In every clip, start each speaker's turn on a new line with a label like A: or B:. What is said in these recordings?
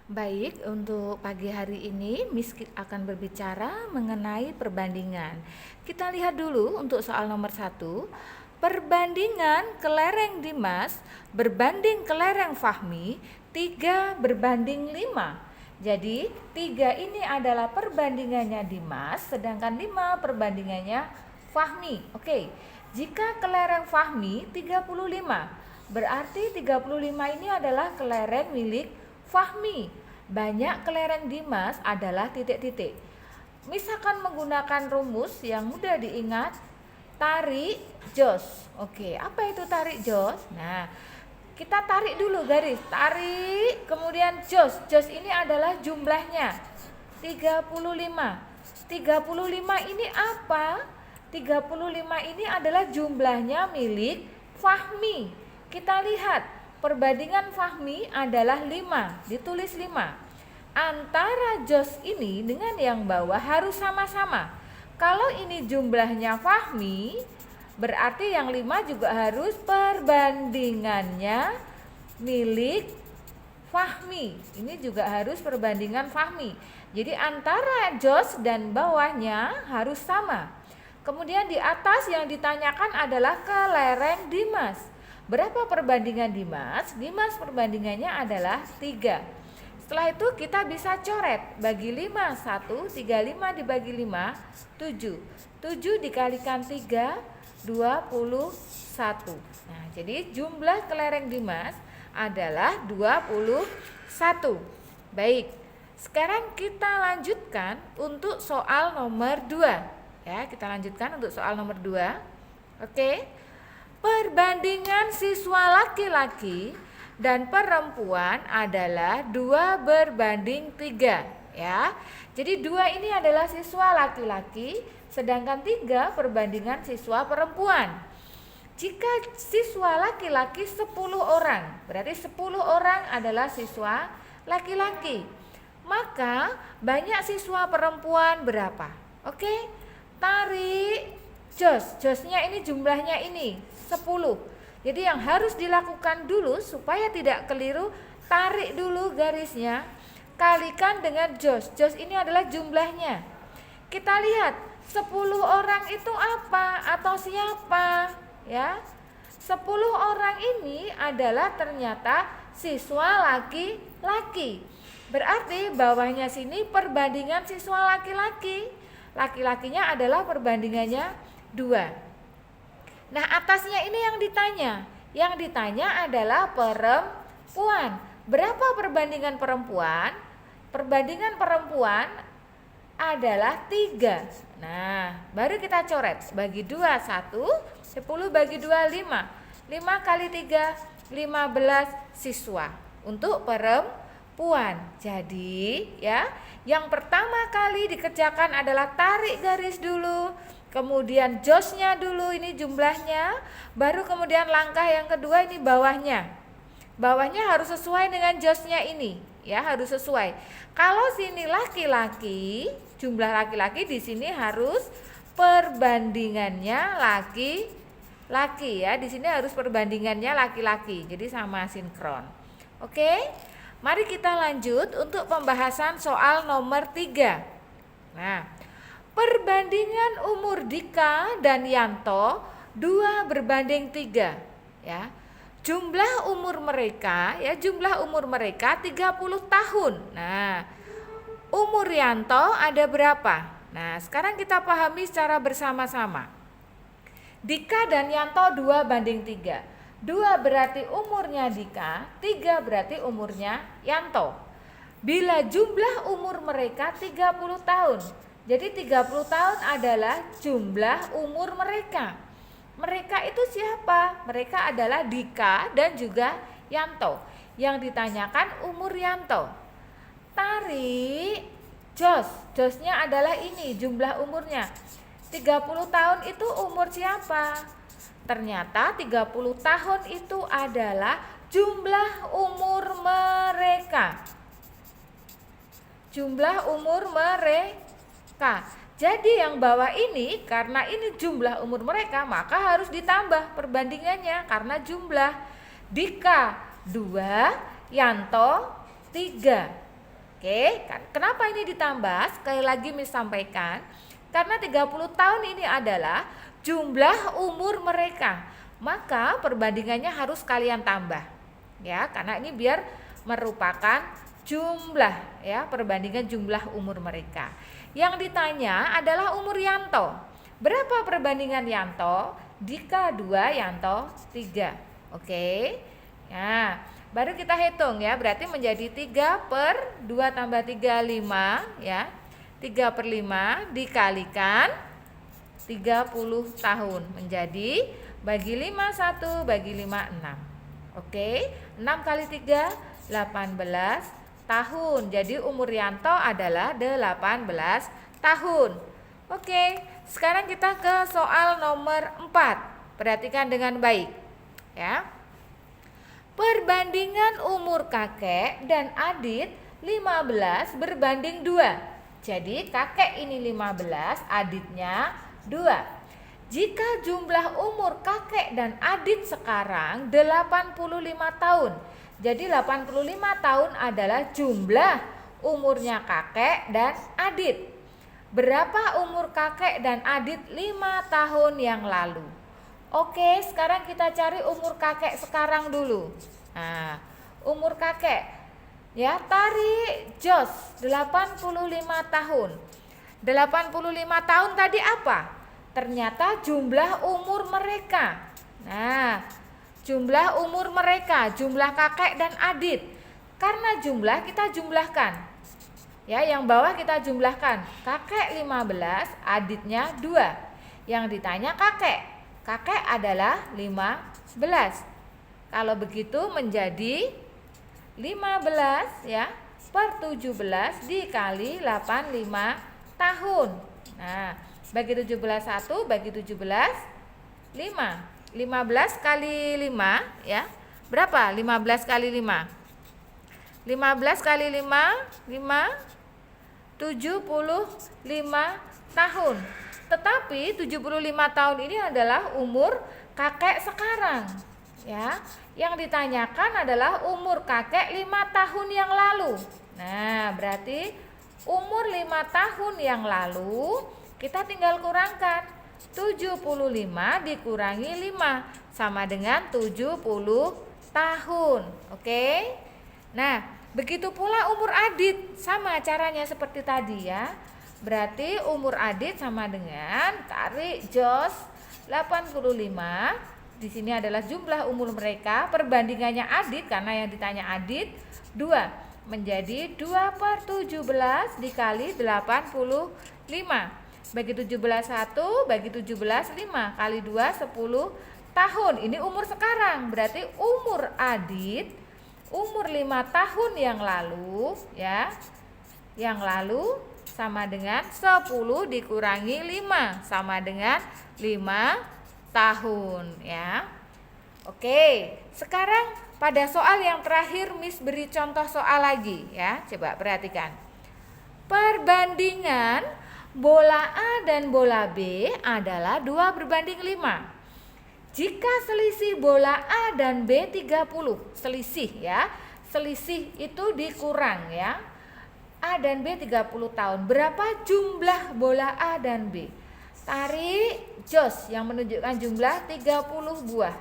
A: Baik, untuk pagi hari ini Miss akan berbicara mengenai perbandingan. Kita lihat dulu untuk soal nomor 1. Perbandingan kelereng Dimas berbanding kelereng Fahmi 3 berbanding 5. Jadi 3 ini adalah perbandingannya Dimas, sedangkan 5 perbandingannya Fahmi. Oke, jika kelereng Fahmi 35, berarti 35 ini adalah kelereng milik Fahmi. Banyak kelereng Dimas adalah titik-titik. Misalkan menggunakan rumus yang mudah diingat, tarik jos. Oke, apa itu tarik jos? Nah, kita tarik dulu garis, tarik, kemudian jos. Jos ini adalah jumlahnya 35. 35 ini apa? 35 ini adalah jumlahnya milik Fahmi. Kita lihat, perbandingan Fahmi adalah 5, ditulis 5. Antara jos ini dengan yang bawah harus sama-sama. Kalau ini jumlahnya Fahmi, berarti yang 5 juga harus perbandingannya milik Fahmi. Ini juga harus perbandingan Fahmi. Jadi antara jos dan bawahnya harus sama. Kemudian di atas yang ditanyakan adalah kelereng Dimas. Berapa perbandingan Dimas? Dimas perbandingannya adalah 3. Setelah itu kita bisa coret. Bagi 5, 1, 35 dibagi 5, 7. 7 dikalikan 3, 21. Nah, jadi jumlah kelereng Dimas adalah 21. Baik, sekarang kita lanjutkan untuk soal nomor 2. Ya, kita lanjutkan untuk soal nomor 2. Oke. Perbandingan siswa laki-laki dan perempuan adalah 2 berbanding 3, ya. Jadi 2 ini adalah siswa laki-laki, sedangkan 3 perbandingan siswa perempuan. Jika siswa laki-laki 10 orang, berarti 10 orang adalah siswa laki-laki. Maka banyak siswa perempuan berapa? Oke. Tarik jos. Josnya ini jumlahnya ini 10. Jadi yang harus dilakukan dulu supaya tidak keliru, tarik dulu garisnya, kalikan dengan jos. Jos ini adalah jumlahnya. Kita lihat 10 orang itu apa atau siapa, ya? 10 orang ini adalah ternyata siswa laki-laki. Berarti bawahnya sini perbandingan siswa laki-laki. Laki-lakinya adalah perbandingannya 2. Nah, atasnya ini yang ditanya. Yang ditanya adalah perempuan. Berapa perbandingan perempuan? Perbandingan perempuan adalah 3. Nah, baru kita coret. Bagi 2, 1. 10 bagi 2, 5. 5 kali 3, 15 siswa untuk perempuan. Jadi, ya, yang pertama kali dikerjakan adalah tarik garis dulu, kemudian josnya dulu, ini jumlahnya, baru kemudian langkah yang kedua ini bawahnya. Bawahnya harus sesuai dengan josnya ini, ya, harus sesuai. Kalau sini laki-laki, jumlah laki-laki di sini harus perbandingannya laki-laki, ya. Di sini harus perbandingannya laki-laki. Jadi sama sinkron. Oke? Mari kita lanjut untuk pembahasan soal nomor 3. Nah, perbandingan umur Dika dan Yanto 2 berbanding 3, ya. Jumlah umur mereka 30 tahun. Nah, umur Yanto ada berapa? Nah, sekarang kita pahami secara bersama-sama. Dika dan Yanto 2 banding 3. 2 berarti umurnya Dika, 3 berarti umurnya Yanto. Bila jumlah umur mereka 30 tahun, jadi 30 tahun adalah jumlah umur mereka. Mereka itu siapa? Mereka adalah Dika dan juga Yanto. Yang ditanyakan umur Yanto. Tarik jos. Josnya adalah ini jumlah umurnya. 30 tahun itu umur siapa? Ternyata 30 tahun itu adalah jumlah umur mereka. Jumlah umur mereka. Jadi yang bawah ini karena ini jumlah umur mereka, maka harus ditambah perbandingannya karena jumlah. Dika 2, Yanto 3. Oke, kenapa ini ditambah? Sekali lagi Miss sampaikan, karena 30 tahun ini adalah jumlah umur mereka. Maka perbandingannya harus kalian tambah. Ya, karena ini biar merupakan jumlah ya, perbandingan jumlah umur mereka. Yang ditanya adalah umur Yanto. Berapa perbandingan Yanto? Dika 2, Yanto 3. Oke. Nah, baru kita hitung ya, berarti menjadi 3/2 tambah 3, 5 ya. 3/5 dikalikan 30 tahun menjadi bagi 5 1, bagi 5 6. Oke, 6 kali 3 18 tahun. Jadi umur Yanto adalah 18 tahun. Oke, sekarang kita ke soal nomor 4. Perhatikan dengan baik ya. Perbandingan umur kakek dan Adit 15 berbanding 2. Jadi kakek ini 15, Aditnya 2. Jika jumlah umur kakek dan Adit sekarang 85 tahun. Jadi 85 tahun adalah jumlah umurnya kakek dan Adit. Berapa umur kakek dan Adit 5 tahun yang lalu? Oke, sekarang kita cari umur kakek sekarang dulu. Nah, umur kakek ya, tarik jos 85 tahun. 85 tahun tadi apa? Ternyata jumlah umur mereka. Nah, jumlah umur mereka, jumlah kakek dan Adit. Karena jumlah kita jumlahkan. Ya, yang bawah kita jumlahkan. Kakek 15, Aditnya 2. Yang ditanya kakek. Kakek adalah 15. Kalau begitu menjadi 15 ya per 17 dikali 85 tahun. Nah, bagi 17 1, bagi 17 5. 15 kali 5 ya. Berapa? 15 kali 5. 15 kali 5 75 tahun. Tetapi 75 tahun ini adalah umur kakek sekarang ya. Yang ditanyakan adalah umur kakek 5 tahun yang lalu. Nah, berarti umur 5 tahun yang lalu kita tinggal kurangkan. 75 dikurangi 5 sama dengan 70 tahun. Oke. Nah, begitu pula umur Adit, sama caranya seperti tadi ya. Berarti umur Adit sama dengan tarik jos 85. Di sini adalah jumlah umur mereka, perbandingannya Adit karena yang ditanya Adit 2 menjadi 2/17 dikali 85. Bagi 17 1, bagi 17 5 kali 2 10 tahun. Ini umur sekarang. Berarti umur Adit umur 5 tahun yang lalu ya. Yang lalu sama dengan 10 dikurangi 5 sama dengan 5 tahun ya. Oke, sekarang pada soal yang terakhir Miss beri contoh soal lagi ya. Coba perhatikan. Perbandingan bola A dan bola B adalah 2 berbanding 5. Jika selisih bola A dan B 30, selisih ya. Selisih itu dikurang ya. A dan B 30 tahun. Berapa jumlah bola A dan B? Tarik jos yang menunjukkan jumlah 30 buah.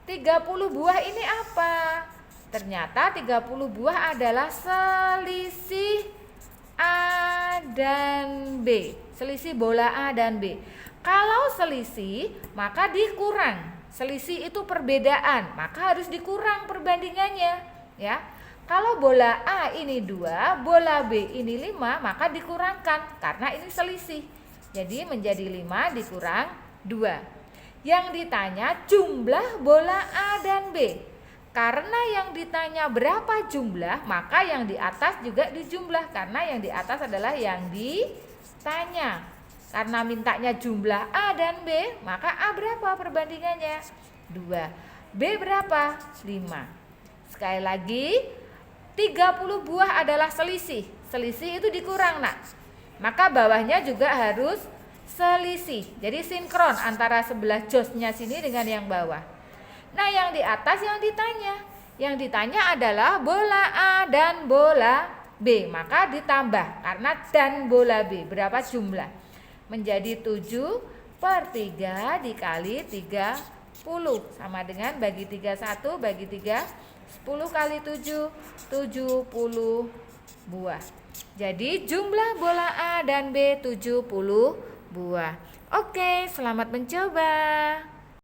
A: 30 buah ini apa? Ternyata 30 buah adalah selisih A dan B. Selisih bola A dan B. Kalau selisih maka dikurang. Selisih itu perbedaan, maka harus dikurang perbandingannya ya. Kalau bola A ini 2, bola B ini 5, maka dikurangkan karena ini selisih. Jadi menjadi 5 dikurang 2. Yang ditanya jumlah bola A dan B. Karena yang ditanya berapa jumlah, maka yang di atas juga dijumlah. Karena yang di atas adalah yang ditanya. Karena mintanya jumlah A dan B, maka A berapa perbandingannya? 2. B berapa? 5. Sekali lagi, 30 buah adalah selisih. Selisih itu dikurang nak. Maka bawahnya juga harus selisih. Jadi sinkron antara sebelah josnya sini dengan yang bawah. Nah, yang di atas yang ditanya. Yang ditanya adalah bola A dan bola B, maka ditambah karena dan bola B. Berapa jumlah? Menjadi 7 per 3 dikali 30 sama dengan bagi 3 1 bagi 3 10 kali 7 70 buah. Jadi jumlah bola A dan B 70 buah. Oke, selamat mencoba.